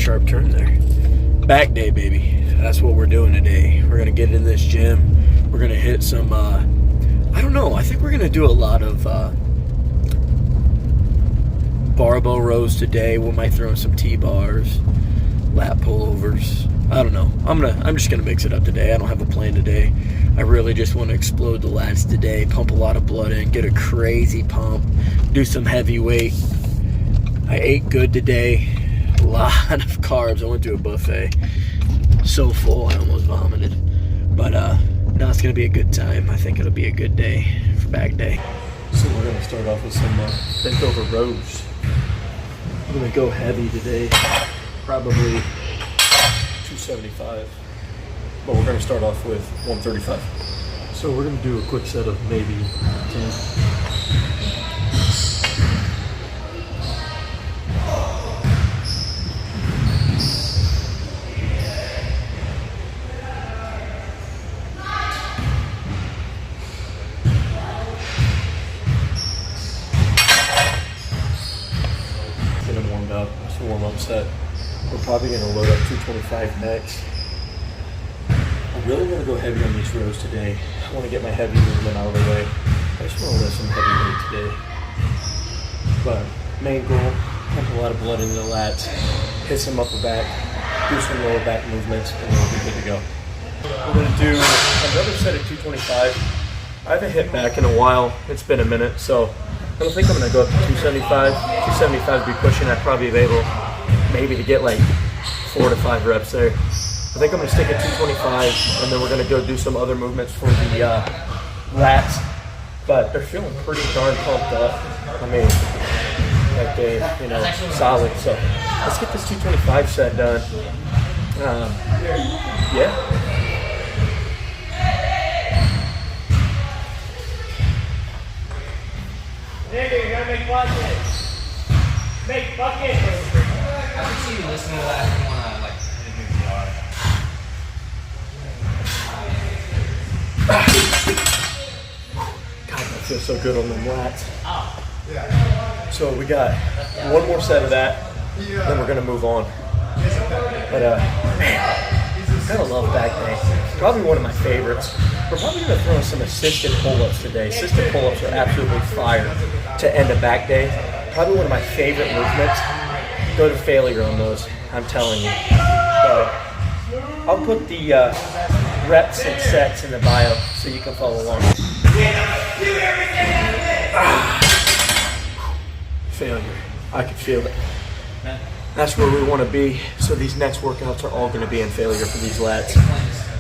sharp turn there. Back day, baby. That's what we're doing today. We're going to get in this gym. We're going to hit some, I don't know. I think we're going to do a lot of barbell rows today. We might throw in some T-bars, lat pullovers. I don't know. I'm just going to mix it up today. I don't have a plan today. I really just want to explode the lats today, pump a lot of blood in, get a crazy pump, do some heavy weight. I ate good today. A lot of carbs. I went to a buffet. So full, I almost vomited. But no, it's going to be a good time. I think it'll be a good day for back day. So we're going to start off with some bent over rows. I'm going to go heavy today. Probably 275. But we're going to start off with 135. So we're going to do a quick set of maybe 10. Warm-up set. We're probably going to load up 225 next. I'm really going to go heavy on these rows today. I want to get my heavy movement out of the way. I just want to lift some heavy weight today. But main goal, pump a lot of blood into the lats, hit some upper back, do some lower back movements, and then we'll be good to go. We're going to do another set of 225. I haven't hit back in a while. It's been a minute, so I don't think I'm going to go up to 275. 275 would be pushing. I'd probably be able maybe to get like 4 to 5 reps there. I think I'm going to stick at 225, and then we're going to go do some other movements for the lats. But they're feeling pretty darn pumped up. I mean, like they, solid. So let's get this 225 set done. Yeah. Nigga, you gotta make buckets. Make buckets. I can see you listening to that and wanna like hit a new PR. God, that feels so good on them lats. So we got one more set of that, then we're gonna move on. But man, I love back day. Probably one of my favorites. We're probably going to throw in some assisted pull-ups today. Assisted pull-ups are absolutely fire to end a back day. Probably one of my favorite movements. Go to failure on those, I'm telling you. I'll put the reps and sets in the bio so you can follow along. Failure. I can feel it. That's where we want to be. So these next workouts are all going to be in failure for these lats.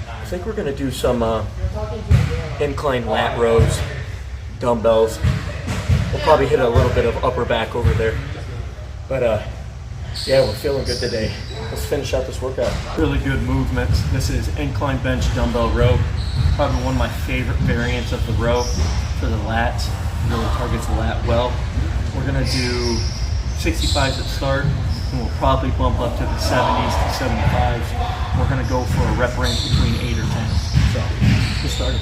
I think we're going to do some incline lat rows, dumbbells. We'll probably hit a little bit of upper back over there. But yeah, we're feeling good today. Let's finish out this workout. Really good movements. This is incline bench dumbbell row. Probably one of my favorite variants of the row for the lats. Really targets the lat well. We're going to do 65s at start, and we'll probably bump up to the 70s to 75s. We're going to go for a rep range between 8 or 10. So, get started.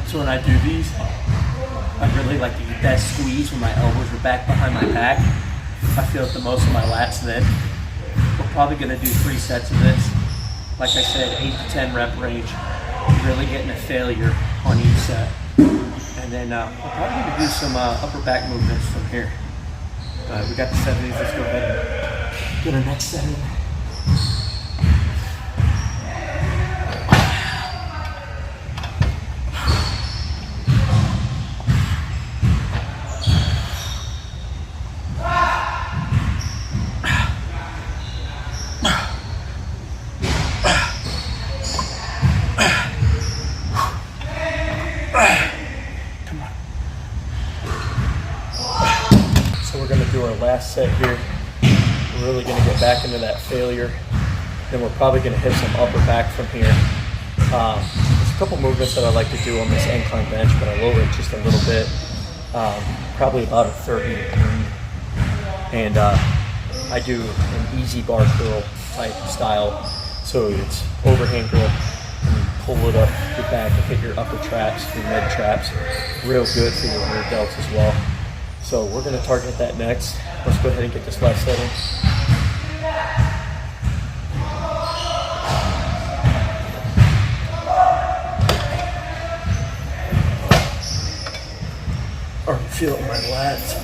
So when I do these, I really like to get that squeeze when my elbows are back behind my back. I feel it the most in my lats then. We're probably going to do 3 sets of this. Like I said, 8 to 10 rep range. Really getting a failure on each set. And then we're probably going to do some upper back movements from here. We got the 70s. Let's go ahead and get our next set in. Do our last set here. We're really going to get back into that failure. Then we're probably going to hit some upper back from here. There's a couple movements that I like to do on this incline bench, but I lower it just a little bit, probably about a 30 degree. And I do an easy bar curl type style. So it's overhand grip, and you pull it up your back and hit your upper traps, your mid traps. Real good for your rear delts as well. So we're gonna target that next. Let's go ahead and get this last set in. Already feel it in my lats.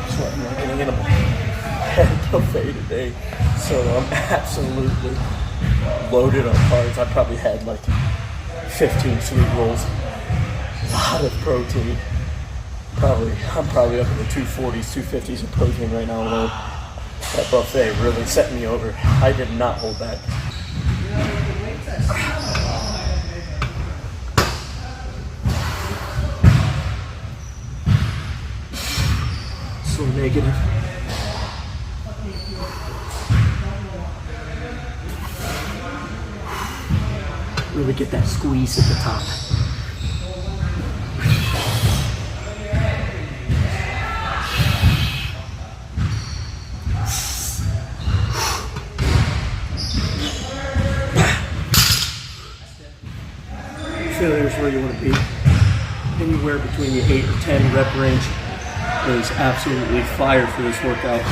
Sweating like an animal. Had buffet today, so I'm absolutely loaded on carbs. I probably had like 15 sweet rolls, a lot of protein. I'm probably up in the 240s, 250s of protein right now alone. That buffet really set me over. I did not hold back. So negative. Really get that squeeze at the top. Failure is where you want to be. Anywhere between the 8 or 10 rep range is absolutely fire for this workout.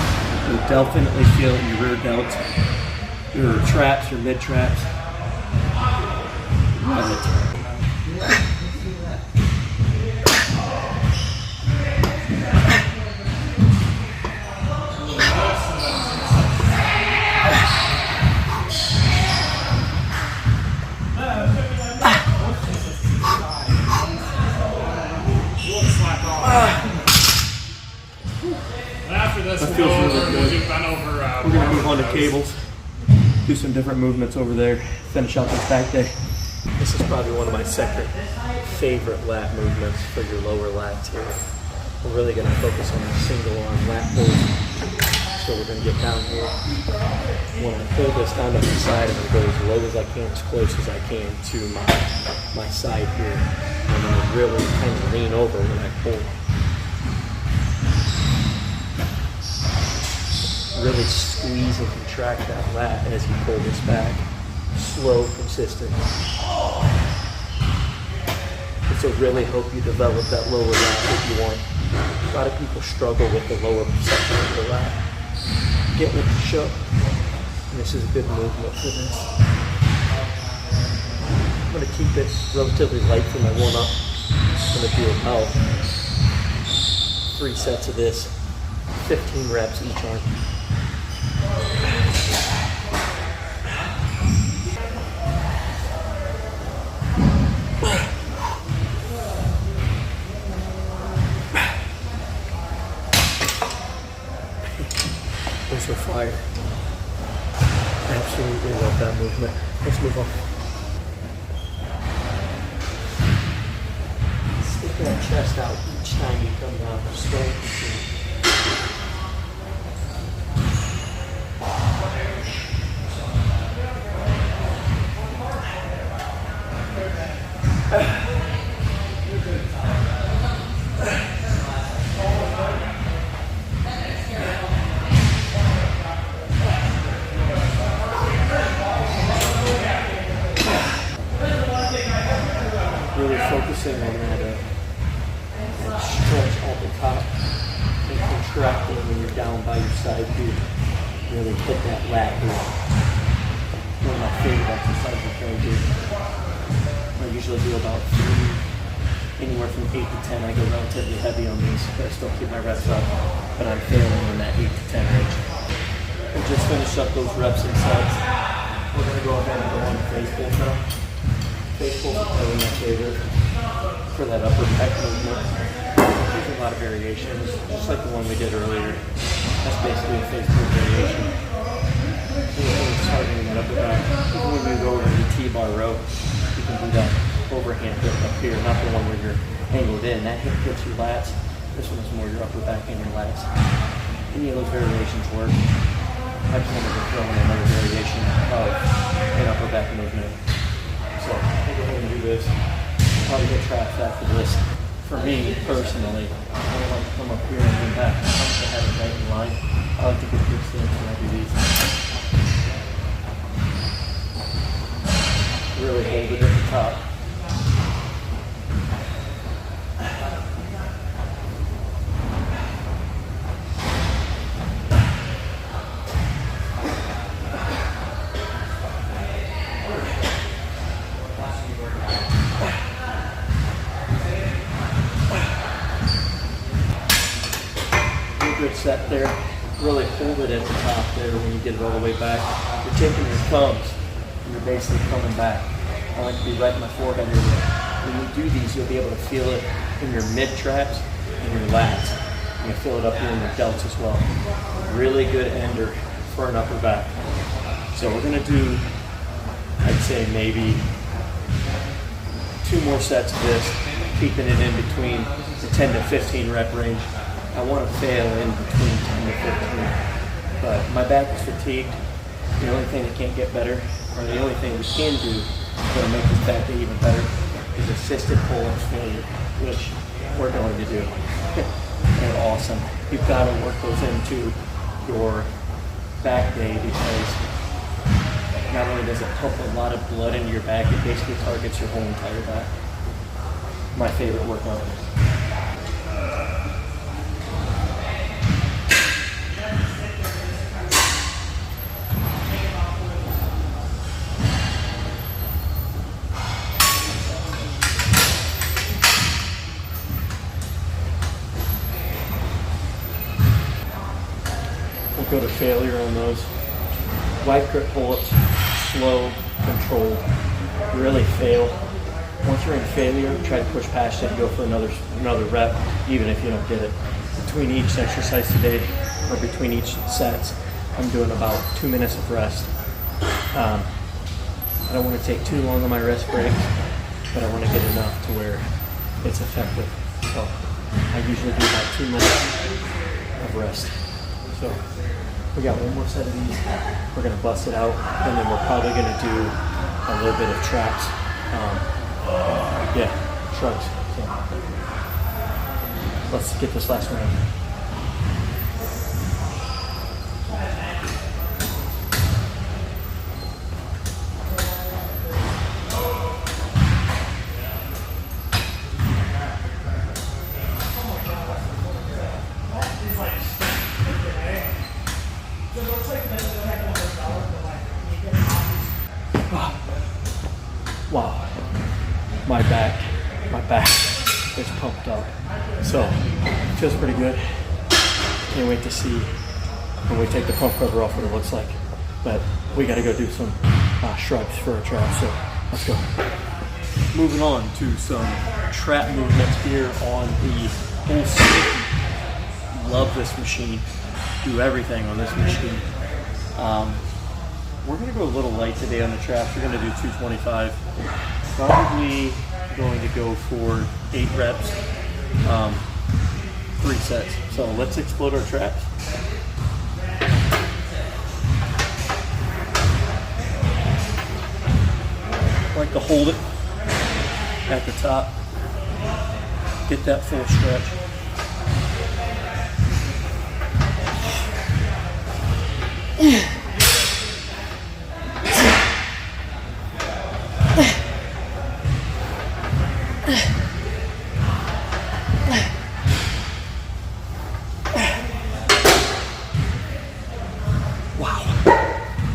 You'll definitely feel it in your rear delts, your traps, your mid traps. Love it. That feels really good. We're going to move on to cables, do some different movements over there, finish out this back day. This is probably one of my second favorite lat movements for your lower lats here. We're really going to focus on the single arm lat pulls. So we're going to get down here. When I pull this down to the side, I'm going to go as low as I can, as close as I can to my side here. I'm going to really kind of lean over when I pull. Really squeeze and contract that lat as you pull this back. Slow, consistent. This will really help you develop that lower lat if you want. A lot of people struggle with the lower section of the lat. Get with the show. And this is a good movement for this. I'm going to keep it relatively light for my warm-up. I'm going to do about 3 sets of this, 15 reps each arm. Those are fire. Absolutely love that movement. Let's move on. Stick that chest out each time you come down. Slow and continue. Really focusing on that stretch at the top and contracting when you're down by your side here. Really hit that lat here. One of my favorite exercises right here. I usually do about 3, anywhere from 8 to 10. I go relatively heavy on these, but I still keep my reps up, but I'm failing in that 8 to 10 range. We just finished up those reps and sets. We're going to go ahead and go on to face pull now. Face pull is probably my favorite for that upper pec movement. There's a lot of variations, just like the one we did earlier. That's basically a Facebook variation. It's targeting that upper back. Even when you go over the T-bar row, you can do that overhand grip up here, not the one where you're angled in. That hip hits your lats. This one is more your upper back and your lats. Any of those variations work. I just wanted to throw in another variation of an upper back movement. So I'll go ahead and do this. Probably get traps after this. For me, personally, I don't like to come up here and lean back. I like to have it right in line. I like to get good stance when I do these. Really hold it at the top. Good set there. Really hold it at the top there when you get it all the way back. You're taking your thumbs and you're basically coming back. I like to be right in my forehead area. When you do these, you'll be able to feel it in your mid traps and your lats. You can feel it up here in your delts as well. Really good ender for an upper back. So we're gonna do, I'd say maybe 2 more sets of this, keeping it in between the 10 to 15 rep range. I want to fail in between 10 to 15, but my back is fatigued. The only thing that can't get better, or the only thing we can do that'll make this back day even better, is assisted pull-ups failure, which we're going to do. They're awesome. You've got to work those into your back day because not only does it pump a lot of blood into your back, it basically targets your whole entire back. My favorite workout. Go to failure on those. Wide grip pull-ups, slow, controlled, really fail. Once you're in failure, try to push past it and go for another rep, even if you don't get it. Between each exercise today, or between each sets, I'm doing about 2 minutes of rest. I don't want to take too long on my rest breaks, but I want to get enough to where it's effective. So I usually do about 2 minutes of rest. So we got one more set of these. We're gonna bust it out, and then we're probably gonna do a little bit of traps. Shrugs. So let's get this last one in. Wow, my back is pumped up. So, feels pretty good. Can't wait to see when we take the pump cover off what it looks like. But we gotta go do some shrugs for a trap, so let's go. Moving on to some trap movements here on the whole sticky. Love this machine. Do everything on this machine. We're gonna go a little light today on the traps. We're gonna do 225. Probably going to go for 8 reps, 3 sets. So let's explode our traps. I like to hold it at the top. Get that full stretch.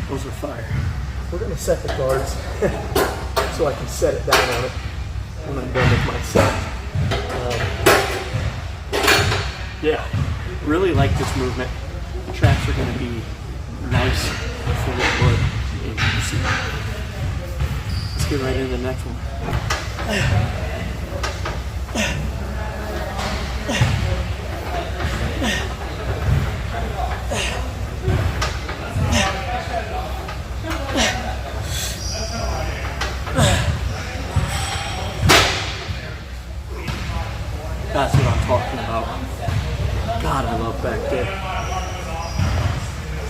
Those are fire. We're gonna set the guards so I can set it down on it when I'm done with my set. Really like this movement. The traps are gonna be nice and full of blood. And you see. Let's get right into the next one. talking about. God, I love back day.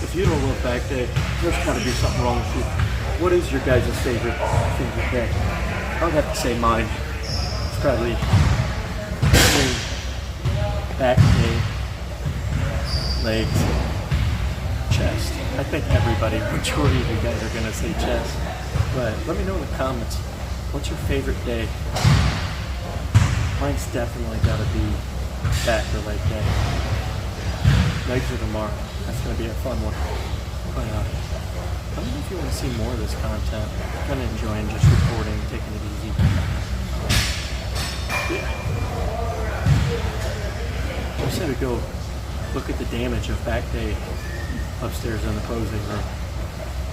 If you don't love back day, there's got to be something wrong with you. What is your guys' favorite day? I would have to say mine. It's probably back day, legs, chest. I think everybody, majority of you guys are going to say chest. But let me know in the comments, what's your favorite day? Mine's definitely got to be back or leg day. Legs are tomorrow. That's going to be a fun one. But let me know if you want to see more of this content. I'm kind of enjoying just recording, taking it easy. Yeah. I just had to go look at the damage of back day upstairs in the posing room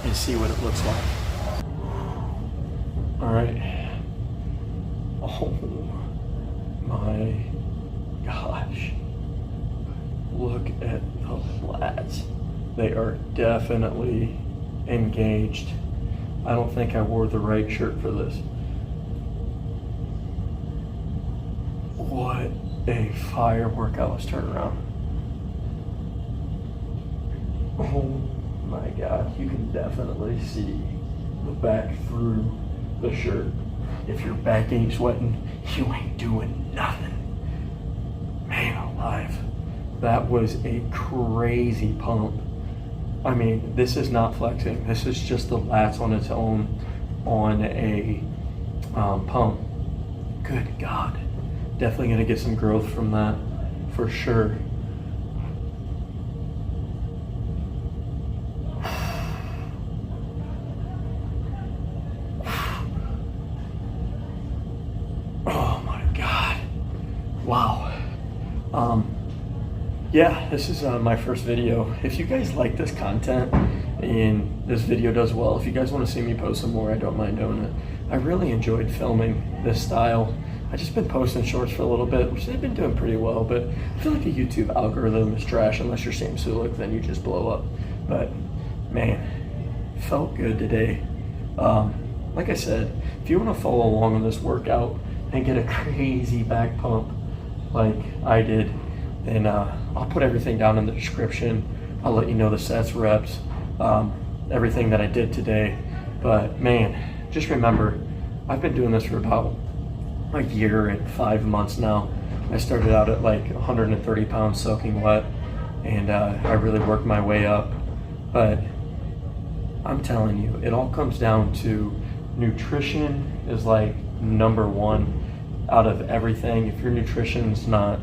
and see what it looks like. Alright. Oh my gosh. Look at the lats. They are definitely engaged. I don't think I wore the right shirt for this. What a fire workout turnaround. Oh my God, you can definitely see the back through the shirt. If your back ain't sweating, you ain't doing nothing. Man alive. That was a crazy pump. I mean, this is not flexing. This is just the lats on its own on a pump. Good God. Definitely gonna get some growth from that for sure. Oh my God. Wow. Yeah, this is my first video. If you guys like this content and this video does well, if you guys want to see me post some more, I don't mind doing it. I really enjoyed filming this style. I just been posting shorts for a little bit, which they've been doing pretty well, but I feel like the YouTube algorithm is trash unless you're Sam Sulek, then you just blow up. But man, felt good today. Like I said, if you want to follow along on this workout and get a crazy back pump like I did, then I'll put everything down in the description. I'll let you know the sets, reps, everything that I did today. But man, just remember, I've been doing this for about a year and 5 months now. I started out at like 130 pounds soaking wet, and I really worked my way up. But I'm telling you, it all comes down to nutrition is like number one out of everything. If your nutrition's not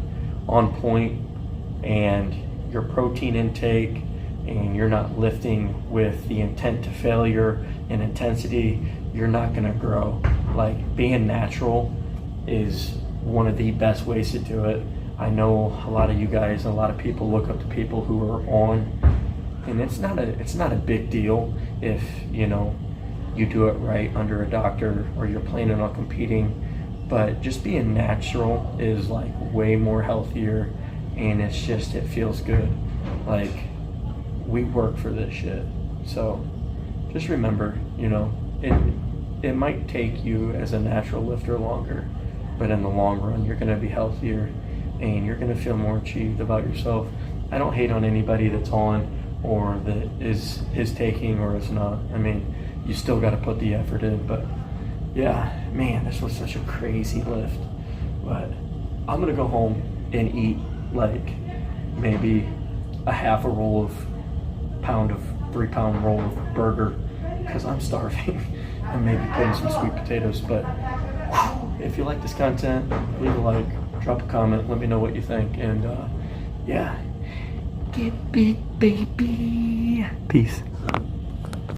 on point and your protein intake and you're not lifting with the intent to failure and intensity, you're not gonna grow. Like, being natural is one of the best ways to do it. I know a lot of you guys, a lot of people look up to people who are on, and it's not a big deal if you do it right under a doctor or you're planning on competing. But just being natural is like way more healthier, and it feels good. Like, we work for this shit. So just remember, it might take you as a natural lifter longer, but in the long run, you're gonna be healthier and you're gonna feel more achieved about yourself. I don't hate on anybody that's on or that is taking or is not. I mean, you still gotta put the effort in, but yeah, man, this was such a crazy lift. But I'm gonna go home and eat like maybe a half a roll of 3-pound roll of burger because I'm starving, and maybe put in some sweet potatoes. But if you like this content, leave a like, drop a comment, let me know what you think, and yeah, get big, baby. Peace.